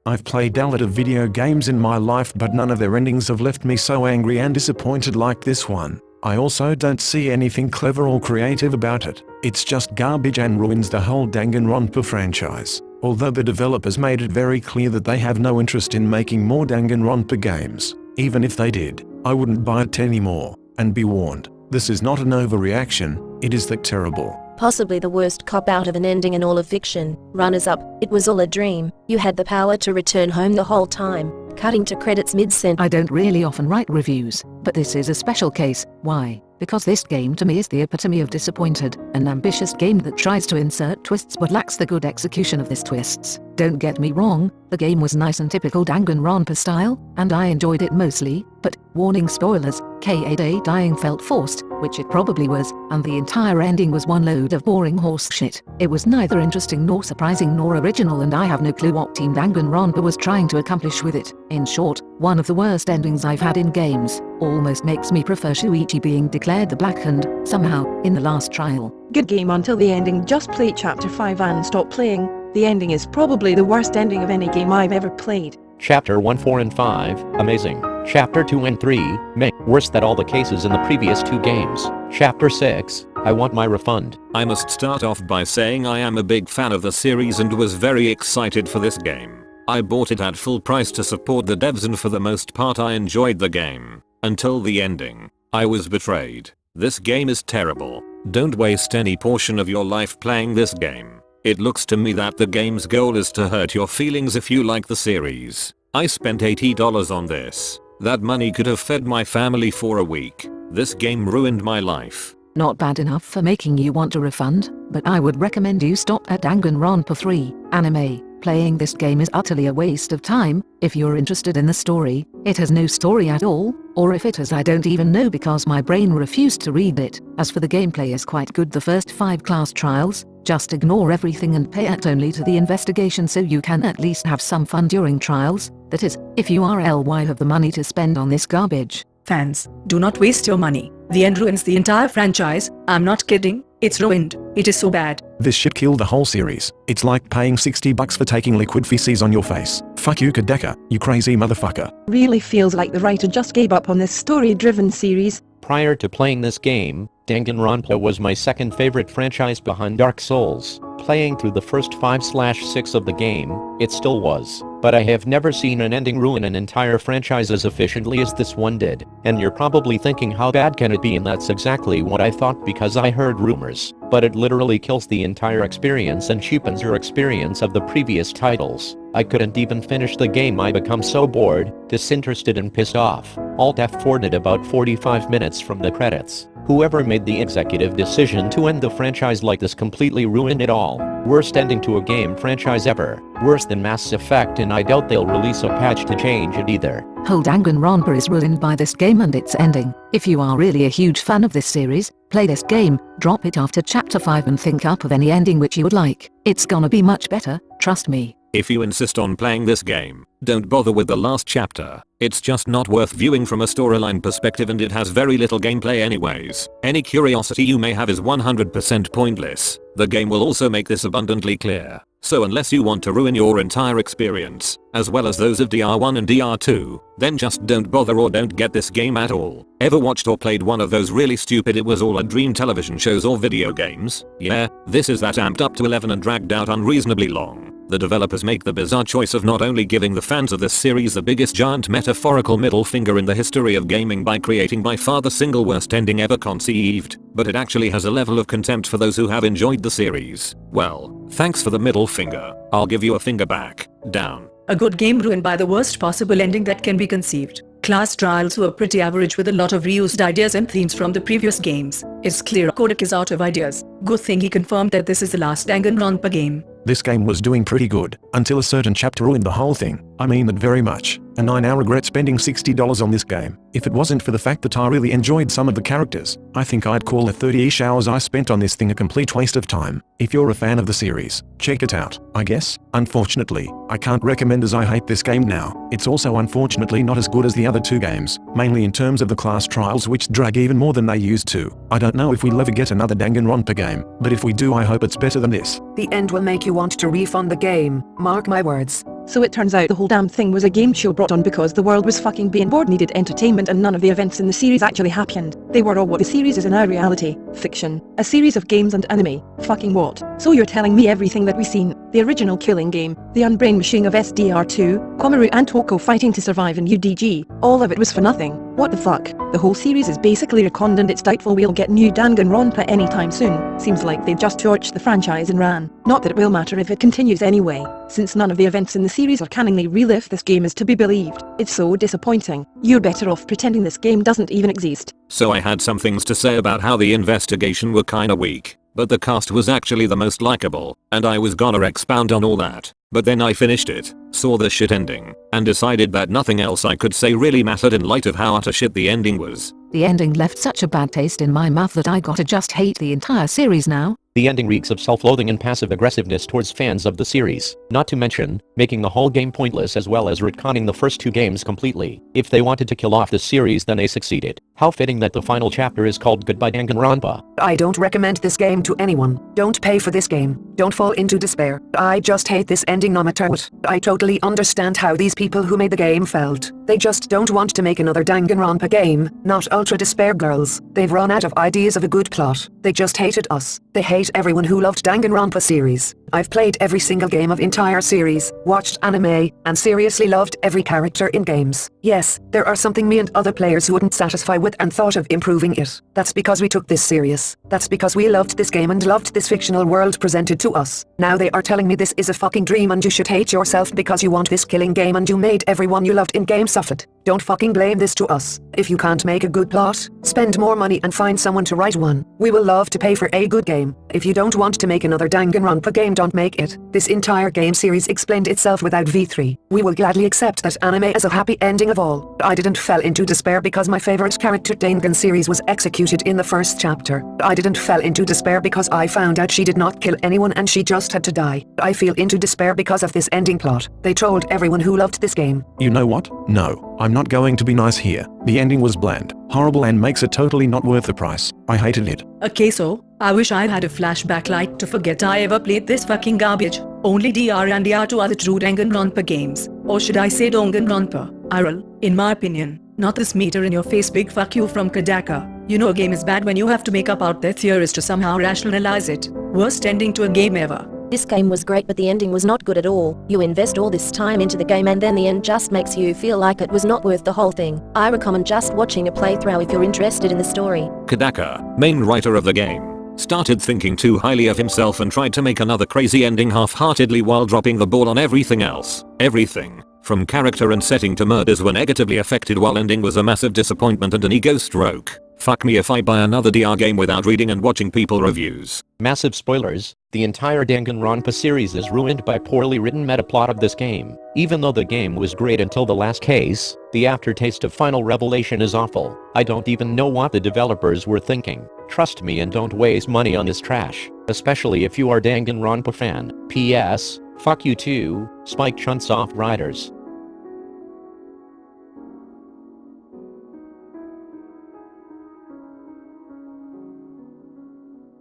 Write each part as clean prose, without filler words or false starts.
I've played a lot of video games in my life, but none of their endings have left me so angry and disappointed like this one. I also don't see anything clever or creative about it. It's just garbage and ruins the whole Danganronpa franchise. Although the developers made it very clear that they have no interest in making more Danganronpa games. Even if they did, I wouldn't buy it anymore. And be warned, this is not an overreaction, it is that terrible. Possibly the worst cop-out of an ending in all of fiction. Runners-up, it was all a dream. You had the power to return home the whole time. Cutting to credits mid-sentence. I don't really often write reviews, but this is a special case. Why? Because this game to me is the epitome of disappointed, an ambitious game that tries to insert twists but lacks the good execution of these twists. Don't get me wrong, the game was nice and typical Danganronpa style, and I enjoyed it mostly, but, warning spoilers, K.A. dying felt forced, which it probably was, and the entire ending was one load of boring horse shit. It was neither interesting nor surprising nor original, and I have no clue what Team Danganronpa was trying to accomplish with it. In short, one of the worst endings I've had in games. Almost makes me prefer Shuichi being declared the Black Hand, somehow, in the last trial. Good game until the ending. Just play chapter 5 and stop playing. The ending is probably the worst ending of any game I've ever played. Chapter 1, 4 and 5, amazing. Chapter 2 and 3, meh, worse than all the cases in the previous 2 games. Chapter 6, I want my refund. I must start off by saying I am a big fan of the series and was very excited for this game. I bought it at full price to support the devs, and for the most part I enjoyed the game. Until the ending. I was betrayed. This game is terrible. Don't waste any portion of your life playing this game. It looks to me that the game's goal is to hurt your feelings if you like the series. I spent $80 on this. That money could have fed my family for a week. This game ruined my life. Not bad enough for making you want a refund, but I would recommend you stop at Danganronpa 3, anime. Playing this game is utterly a waste of time. If you're interested in the story, it has no story at all, or if it has I don't even know because my brain refused to read it. As for the gameplay is quite good. The first 5 class trials, just ignore everything and pay it only to the investigation so you can at least have some fun during trials, that is, if you RLY have the money to spend on this garbage. Fans, do not waste your money. The end ruins the entire franchise. I'm not kidding, it's ruined. It is so bad. This shit killed the whole series. It's like paying $60 for taking liquid feces on your face. Fuck you, Kadeka, you crazy motherfucker. Really feels like the writer just gave up on this story-driven series. Prior to playing this game, Danganronpa was my second favorite franchise behind Dark Souls. Playing through the first 5/6 of the game, it still was. But I have never seen an ending ruin an entire franchise as efficiently as this one did. And you're probably thinking, how bad can it be? And that's exactly what I thought, because I heard rumors. But it literally kills the entire experience and cheapens your experience of the previous titles. I couldn't even finish the game. I become so bored, disinterested and pissed off. Alt F4'd it about 45 minutes from the credits. Whoever made the executive decision to end the franchise like this completely ruined it all. Worst ending to a game franchise ever. Worse than Mass Effect, and I doubt they'll release a patch to change it either. Whole Danganronpa is ruined by this game and its ending. If you are really a huge fan of this series, play this game, drop it after chapter 5 and think up of any ending which you would like. It's gonna be much better, trust me. If you insist on playing this game, don't bother with the last chapter. It's just not worth viewing from a storyline perspective, and it has very little gameplay anyways. Any curiosity you may have is 100% pointless. The game will also make this abundantly clear. So unless you want to ruin your entire experience, as well as those of DR1 and DR2, then just don't bother or don't get this game at all. Ever watched or played one of those really stupid "it was all a dream" television shows or video games? Yeah, this is that amped up to 11 and dragged out unreasonably long. The developers make the bizarre choice of not only giving the fans of this series the biggest giant metaphorical middle finger in the history of gaming by creating by far the single worst ending ever conceived, but it actually has a level of contempt for those who have enjoyed the series. Well, thanks for the middle finger. I'll give you a finger back. Down. A good game ruined by the worst possible ending that can be conceived. Class trials were pretty average with a lot of reused ideas and themes from the previous games. It's clear Kodak is out of ideas. Good thing he confirmed that this is the last Danganronpa game. This game was doing pretty good, until a certain chapter ruined the whole thing. I mean that very much, and I now regret spending $60 on this game. If it wasn't for the fact that I really enjoyed some of the characters, I think I'd call the 30-ish hours I spent on this thing a complete waste of time. If you're a fan of the series, check it out, I guess. Unfortunately, I can't recommend as I hate this game now. It's also unfortunately not as good as the other 2 games, mainly in terms of the class trials, which drag even more than they used to. I don't know if we'll ever get another Danganronpa game, but if we do I hope it's better than this. The end will make you want to refund the game, mark my words. So it turns out the whole damn thing was a game show brought on because the world was fucking being bored, needed entertainment, and none of the events in the series actually happened. They were all what the series is in our reality. Fiction. A series of games and anime. Fucking what? So you're telling me everything that we've seen, the original Killing Game, the Unbrain Machine of SDR2, Komaru and Toko fighting to survive in UDG, all of it was for nothing? What the fuck? The whole series is basically reconned and it's doubtful we'll get new Danganronpa anytime soon. Seems like they've just torched the franchise and ran. Not that it will matter if it continues anyway, since none of the events in the series are canonly real if this game is to be believed. It's so disappointing. You're better off pretending this game doesn't even exist. So I had some things to say about how the investigation were kinda weak, but the cast was actually the most likable, and I was gonna expound on all that. But then I finished it, saw the shit ending, and decided that nothing else I could say really mattered in light of how utter shit the ending was. The ending left such a bad taste in my mouth that I gotta just hate the entire series now. The ending reeks of self-loathing and passive aggressiveness towards fans of the series, not to mention, making the whole game pointless as well as retconning the first two games completely. If they wanted to kill off the series then they succeeded. How fitting that the final chapter is called Goodbye Danganronpa. I don't recommend this game to anyone. Don't pay for this game. Don't fall into despair. I just hate this ending no matter what. I totally understand how these people who made the game felt. They just don't want to make another Danganronpa game, not Ultra Despair Girls. They've run out of ideas of a good plot. They just hated us. They hate everyone who loved Danganronpa series. I've played every single game of entire series, watched anime, and seriously loved every character in games. Yes, there are something me and other players wouldn't satisfy with and thought of improving it. That's because we took this serious. That's because we loved this game and loved this fictional world presented to us. Now they are telling me this is a fucking dream and you should hate yourself because you want this killing game and you made everyone you loved in game suffered. Don't fucking blame this to us. If you can't make a good plot, spend more money and find someone to write one. We will love to pay for a good game. If you don't want to make another Danganronpa game, don't make it. This entire game series explained itself without V3. We will gladly accept that anime as a happy ending of all. I didn't fell into despair because my favorite character Dangan series was executed in the first chapter. I didn't fell into despair because I found out she did not kill anyone and she just had to die. I feel into despair because of this ending plot. They trolled everyone who loved this game. You know what? No, I'm not going to be nice here. The ending was bland, horrible, and makes it totally not worth the price. I hated it. Okay, so I wish I had a flashback light to forget I ever played this fucking garbage. Only DR and DR2 are the true Danganronpa games. Or should I say Danganronpa? IRL, in my opinion. Not this meter in your face big fuck you from Kadaka. You know a game is bad when you have to make up out their theories to somehow rationalize it. Worst ending to a game ever. This game was great but the ending was not good at all. You invest all this time into the game and then the end just makes you feel like it was not worth the whole thing. I recommend just watching a playthrough if you're interested in the story. Kadaka, main writer of the game, started thinking too highly of himself and tried to make another crazy ending half-heartedly while dropping the ball on everything else. Everything, from character and setting to murders, were negatively affected while ending was a massive disappointment and an ego stroke. Fuck me if I buy another DR game without reading and watching people reviews. Massive spoilers, the entire Danganronpa series is ruined by poorly written meta plot of this game. Even though the game was great until the last case, the aftertaste of Final Revelation is awful. I don't even know what the developers were thinking. Trust me and don't waste money on this trash, especially if you are Danganronpa fan. P.S. Fuck you too, Spike Chunsoft writers.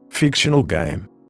Fictional game.